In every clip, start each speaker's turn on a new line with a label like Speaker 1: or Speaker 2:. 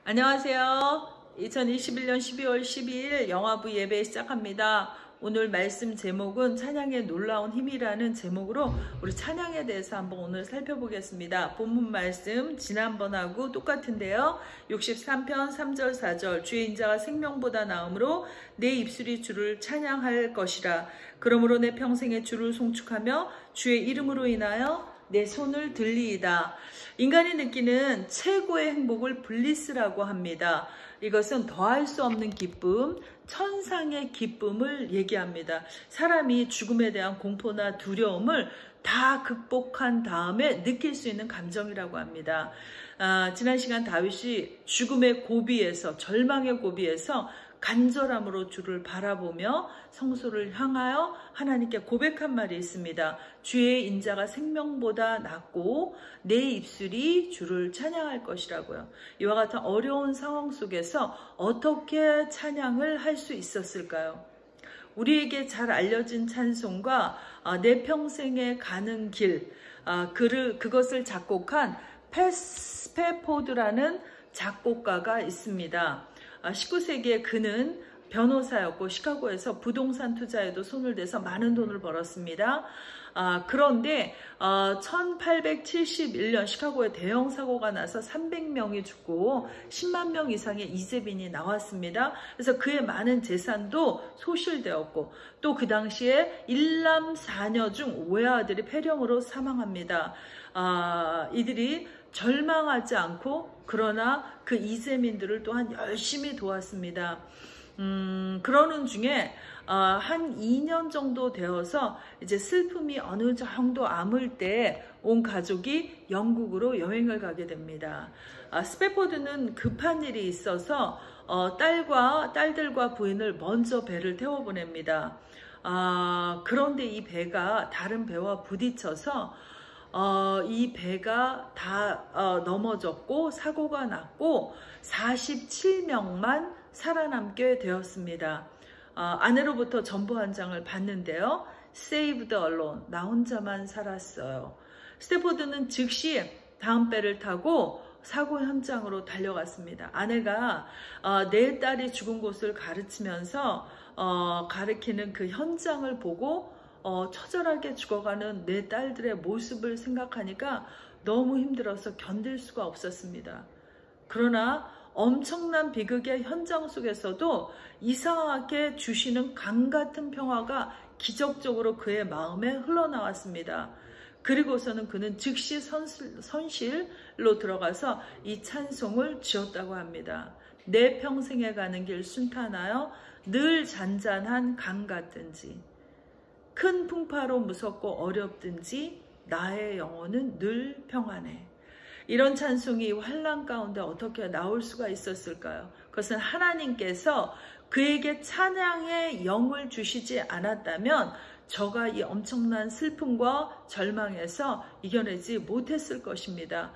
Speaker 1: 안녕하세요. 2021년 12월 12일 영화부 예배 시작합니다. 오늘 말씀 제목은 찬양의 놀라운 힘이라는 제목으로 우리 찬양에 대해서 한번 오늘 살펴보겠습니다. 본문 말씀 지난번하고 똑같은데요. 63편 3절 4절 주의 인자가 생명보다 나음으로 내 입술이 주를 찬양할 것이라. 그러므로 내 평생에 주를 송축하며 주의 이름으로 인하여 내 손을 들리이다. 인간이 느끼는 최고의 행복을 블리스라고 합니다. 이것은 더할 수 없는 기쁨, 천상의 기쁨을 얘기합니다. 사람이 죽음에 대한 공포나 두려움을 다 극복한 다음에 느낄 수 있는 감정이라고 합니다. 지난 시간 다윗이 죽음의 고비에서, 절망의 고비에서 간절함으로 주를 바라보며 성소를 향하여 하나님께 고백한 말이 있습니다. 주의 인자가 생명보다 낫고 내 입술이 주를 찬양할 것이라고요. 이와 같은 어려운 상황 속에서 어떻게 찬양을 할 수 있었을까요? 우리에게 잘 알려진 찬송과 내 평생에 가는 길, 그것을 작곡한 스페포드라는 작곡가가 있습니다. 19세기에 그는 변호사였고 시카고에서 부동산 투자에도 손을 대서 많은 돈을 벌었습니다. 그런데 1871년 시카고에 대형 사고가 나서 300명이 죽고 10만 명 이상의 이재민이 나왔습니다. 그래서 그의 많은 재산도 소실되었고 또 그 당시에 일남 4녀 중 외아들이 폐렴으로 사망합니다. 이들이 절망하지 않고 그러나 그 이재민들을 또한 열심히 도왔습니다. 그러는 중에 한 2년 정도 되어서 이제 슬픔이 어느 정도 아물 때 온 가족이 영국으로 여행을 가게 됩니다. 스페포드는 급한 일이 있어서 딸들과 부인을 먼저 배를 태워 보냅니다. 그런데 이 배가 다른 배와 부딪혀서 이 배가 다 넘어졌고 사고가 났고 47명만 살아남게 되었습니다. 아내로부터 전보 한 장을 받는데요. Saved alone, 나 혼자만 살았어요. 스테포드는 즉시 다음 배를 타고 사고 현장으로 달려갔습니다. 아내가 내 딸이 죽은 곳을 가르치면서 가리키는 그 현장을 보고 처절하게 죽어가는 내 딸들의 모습을 생각하니까 너무 힘들어서 견딜 수가 없었습니다. 그러나 엄청난 비극의 현장 속에서도 이상하게 주시는 강 같은 평화가 기적적으로 그의 마음에 흘러나왔습니다. 그리고서는 그는 즉시 선실로 들어가서 이 찬송을 지었다고 합니다. 내 평생에 가는 길 순탄하여 늘 잔잔한 강 같든지 큰 풍파로 무섭고 어렵든지 나의 영혼은 늘 평안해. 이런 찬송이 환난 가운데 어떻게 나올 수가 있었을까요? 그것은 하나님께서 그에게 찬양의 영을 주시지 않았다면 저가 이 엄청난 슬픔과 절망에서 이겨내지 못했을 것입니다.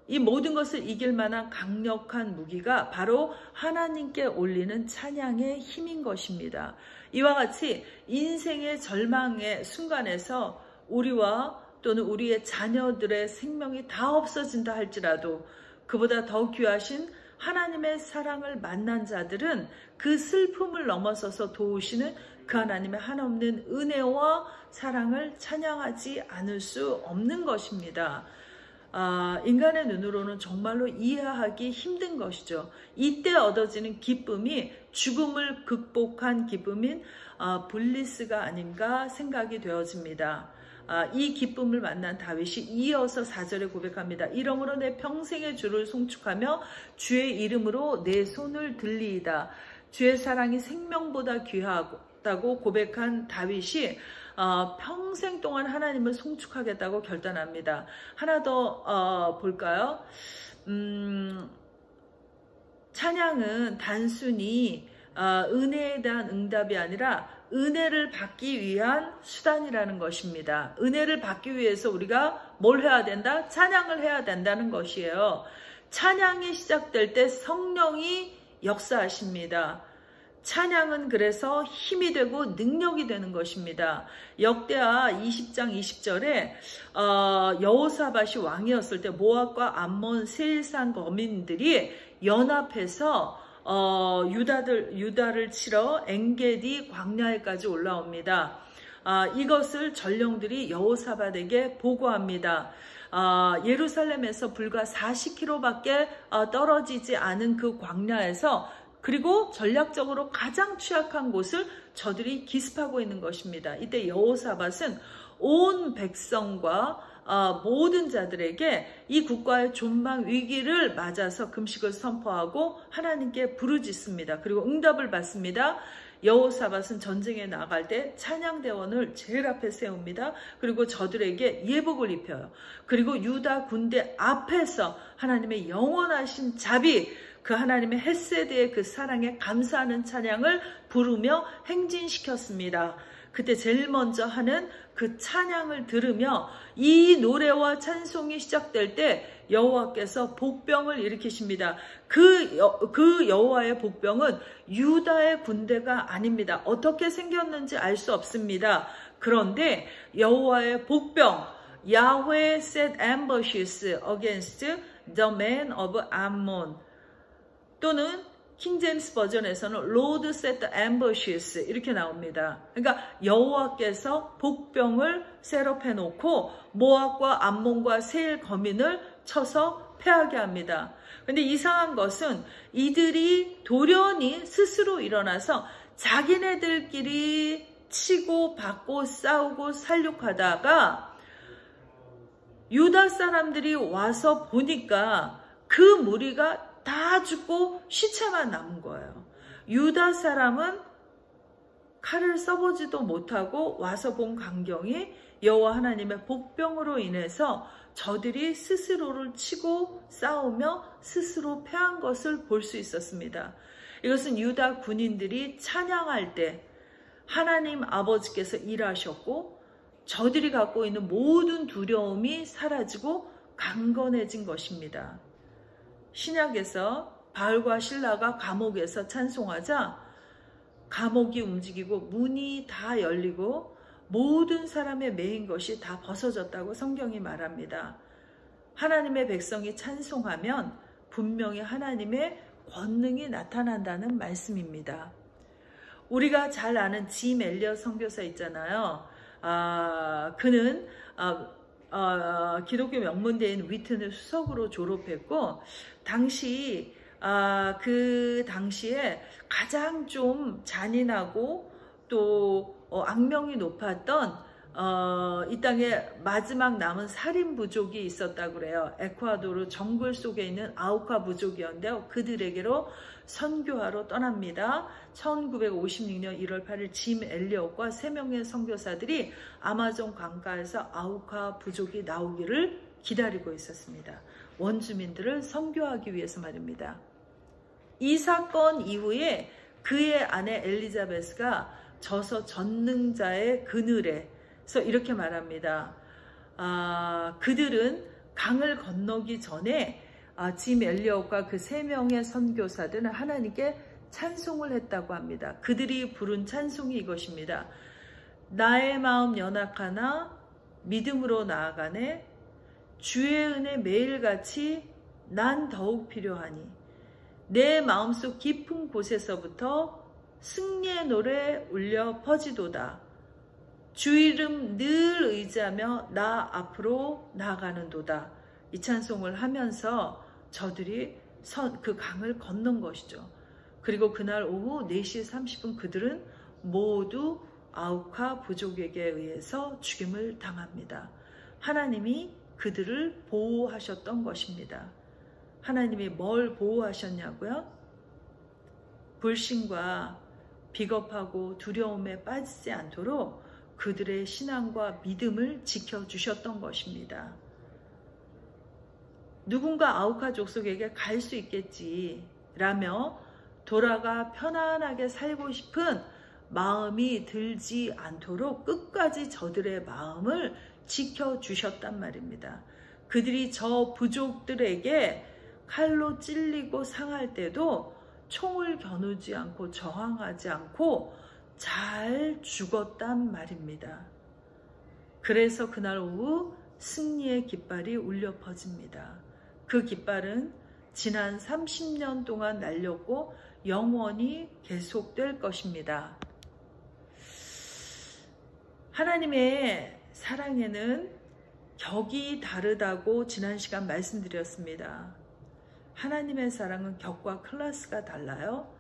Speaker 1: 이 모든 것을 이길 만한 강력한 무기가 바로 하나님께 올리는 찬양의 힘인 것입니다. 이와 같이 인생의 절망의 순간에서 우리와 또는 우리의 자녀들의 생명이 다 없어진다 할지라도 그보다 더 귀하신 하나님의 사랑을 만난 자들은 그 슬픔을 넘어서서 도우시는 그 하나님의 한없는 은혜와 사랑을 찬양하지 않을 수 없는 것입니다. 인간의 눈으로는 정말로 이해하기 힘든 것이죠. 이때 얻어지는 기쁨이 죽음을 극복한 기쁨인 블리스가 아닌가 생각이 되어집니다. 이 기쁨을 만난 다윗이 이어서 4절에 고백합니다. 이러므로 내 평생의 주를 송축하며 주의 이름으로 내 손을 들리이다. 주의 사랑이 생명보다 귀하다고 고백한 다윗이 평생 동안 하나님을 송축하겠다고 결단합니다. 하나 더 볼까요? 찬양은 단순히 은혜에 대한 응답이 아니라 은혜를 받기 위한 수단이라는 것입니다. 은혜를 받기 위해서 우리가 뭘 해야 된다? 찬양을 해야 된다는 것이에요. 찬양이 시작될 때 성령이 역사하십니다. 찬양은 그래서 힘이 되고 능력이 되는 것입니다. 역대하 20장 20절에 여호사밧이 왕이었을 때 모압과 암몬 세일산 거민들이 연합해서 유다를 치러 엔게디 광야에까지 올라옵니다. 이것을 전령들이 여호사밧에게 보고합니다. 예루살렘에서 불과 40km밖에 떨어지지 않은 그 광야에서, 그리고 전략적으로 가장 취약한 곳을 저들이 기습하고 있는 것입니다. 이때 여호사밧은 온 백성과 모든 자들에게 이 국가의 존망 위기를 맞아서 금식을 선포하고 하나님께 부르짖습니다. 그리고 응답을 받습니다. 여호사밧은 전쟁에 나갈 때 찬양대원을 제일 앞에 세웁니다. 그리고 저들에게 예복을 입혀요. 그리고 유다 군대 앞에서 하나님의 영원하신 자비, 그 하나님의 헤세드의 그 사랑에 감사하는 찬양을 부르며 행진시켰습니다. 그때 제일 먼저 하는 그 찬양을 들으며 이 노래와 찬송이 시작될 때 여호와께서 복병을 일으키십니다. 그 여호와의 복병은 유다의 군대가 아닙니다. 어떻게 생겼는지 알 수 없습니다. 그런데 여호와의 복병, Yahweh set ambushes against the men of Ammon, 또는 킹제임스 버전에서는 Lord set the ambushes 이렇게 나옵니다. 그러니까 여호와께서 복병을 셋업해 놓고 모압과 암몬과 세일 거민을 쳐서 패하게 합니다. 그런데 이상한 것은 이들이 돌연히 스스로 일어나서 자기네들끼리 치고 받고 싸우고 살육하다가 유다 사람들이 와서 보니까 그 무리가 다 죽고 시체만 남은 거예요. 유다 사람은 칼을 써보지도 못하고 와서 본 광경이 여호와 하나님의 복병으로 인해서 저들이 스스로를 치고 싸우며 스스로 패한 것을 볼 수 있었습니다. 이것은 유다 군인들이 찬양할 때 하나님 아버지께서 일하셨고 저들이 갖고 있는 모든 두려움이 사라지고 강건해진 것입니다. 신약에서 바울과 실라가 감옥에서 찬송하자 감옥이 움직이고 문이 다 열리고 모든 사람의 매인 것이 다 벗어졌다고 성경이 말합니다. 하나님의 백성이 찬송하면 분명히 하나님의 권능이 나타난다는 말씀입니다. 우리가 잘 아는 짐 엘리엇 선교사 있잖아요. 그는 기독교 명문대인 위튼을 수석으로 졸업했고 그 당시에 가장 좀 잔인하고 또 악명이 높았던 이 땅에 마지막 남은 살인 부족이 있었다고 그래요. 에콰도르 정글 속에 있는 아우카 부족이었는데요. 그들에게로 선교하러 떠납니다. 1956년 1월 8일 짐 엘리엇과 3명의 선교사들이 아마존 강가에서 아우카 부족이 나오기를 기다리고 있었습니다. 원주민들을 선교하기 위해서 말입니다. 이 사건 이후에 그의 아내 엘리자베스가 저서 전능자의 그늘에서 이렇게 말합니다. 그들은 강을 건너기 전에 짐 엘리엇과 그 3명의 선교사들은 하나님께 찬송을 했다고 합니다. 그들이 부른 찬송이 이것입니다. 나의 마음 연약하나 믿음으로 나아가네. 주의 은혜 매일같이 난 더욱 필요하니 내 마음속 깊은 곳에서부터 승리의 노래 울려 퍼지도다. 주 이름 늘 의지하며 나 앞으로 나아가는도다. 이 찬송을 하면서 저들이 그 강을 건넌 것이죠. 그리고 그날 오후 4시 30분 그들은 모두 아우카 부족에게 의해서 죽임을 당합니다. 하나님이 그들을 보호하셨던 것입니다. 하나님이 뭘 보호하셨냐고요? 불신과 비겁하고 두려움에 빠지지 않도록 그들의 신앙과 믿음을 지켜주셨던 것입니다. 누군가 아우카 족속에게 갈 수 있겠지라며 돌아가 편안하게 살고 싶은 마음이 들지 않도록 끝까지 저들의 마음을 지켜주셨단 말입니다. 그들이 저 부족들에게 칼로 찔리고 상할 때도 총을 겨누지 않고 저항하지 않고 잘 죽었단 말입니다. 그래서 그날 오후 승리의 깃발이 울려 퍼집니다. 그 깃발은 지난 30년 동안 날렸고 영원히 계속될 것입니다. 하나님의 사랑에는 격이 다르다고 지난 시간 말씀드렸습니다. 하나님의 사랑은 격과 클래스가 달라요.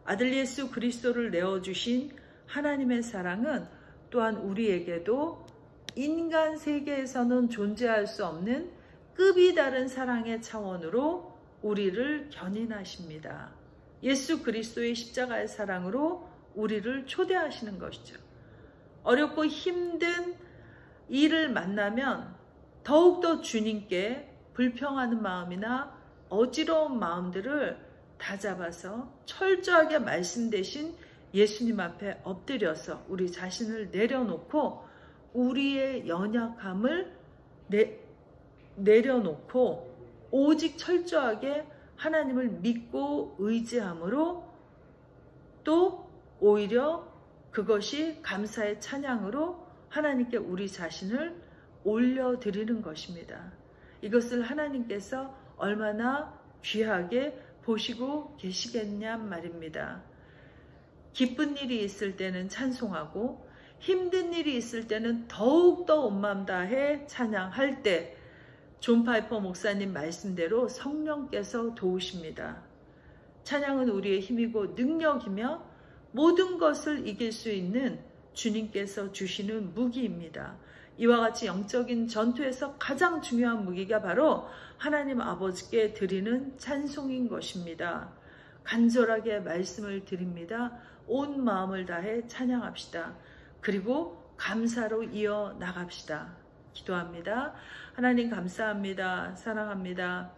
Speaker 1: 아들 예수 그리스도를 내어주신 하나님의 사랑은 또한 우리에게도 인간 세계에서는 존재할 수 없는 급이 다른 사랑의 차원으로 우리를 견인하십니다. 예수 그리스도의 십자가의 사랑으로 우리를 초대하시는 것이죠. 어렵고 힘든 일을 만나면 더욱더 주님께 불평하는 마음이나 어지러운 마음들을 다잡아서 철저하게 말씀 대신 예수님 앞에 엎드려서 우리 자신을 내려놓고 우리의 연약함을 내려놓고 오직 철저하게 하나님을 믿고 의지함으로 또 오히려 그것이 감사의 찬양으로 하나님께 우리 자신을 올려드리는 것입니다. 이것을 하나님께서 얼마나 귀하게 보시고 계시겠냐 말입니다. 기쁜 일이 있을 때는 찬송하고 힘든 일이 있을 때는 더욱더 온 마음 다해 찬양할 때 존 파이퍼 목사님 말씀대로 성령께서 도우십니다. 찬양은 우리의 힘이고 능력이며 모든 것을 이길 수 있는 주님께서 주시는 무기입니다. 이와 같이 영적인 전투에서 가장 중요한 무기가 바로 하나님 아버지께 드리는 찬송인 것입니다. 간절하게 말씀을 드립니다. 온 마음을 다해 찬양합시다. 그리고 감사로 이어 나갑시다. 기도합니다. 하나님 감사합니다. 사랑합니다.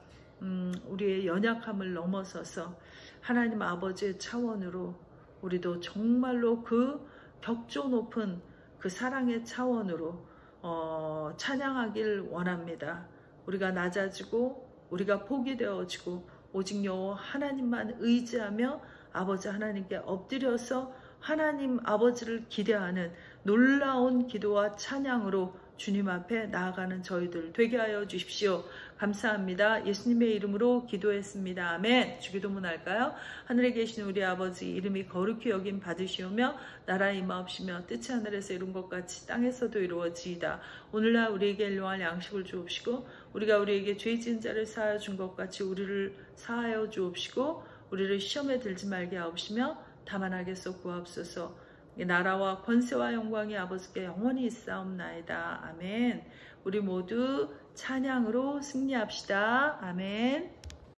Speaker 1: 우리의 연약함을 넘어서서 하나님 아버지의 차원으로 우리도 정말로 그 격조 높은 그 사랑의 차원으로 찬양하길 원합니다. 우리가 낮아지고 우리가 포기되어지고 오직 여호와 하나님만 의지하며 아버지 하나님께 엎드려서 하나님 아버지를 기대하는 놀라운 기도와 찬양으로 주님 앞에 나아가는 저희들 되게 하여 주십시오. 감사합니다. 예수님의 이름으로 기도했습니다. 아멘. 주기도문 할까요? 하늘에 계신 우리 아버지 이름이 거룩히 여김 받으시오며 나라의 임하옵시며 뜻이 하늘에서 이룬 것 같이 땅에서도 이루어지이다. 오늘날 우리에게 일용할 양식을 주옵시고 우리가 우리에게 죄 지은 자를 사하여 준 것 같이 우리를 사하여 주옵시고 우리를 시험에 들지 말게 하옵시며 다만 악에서 구하옵소서. 나라와 권세와 영광이 아버지께 영원히 있사옵나이다. 아멘. 우리 모두 찬양으로 승리합시다. 아멘.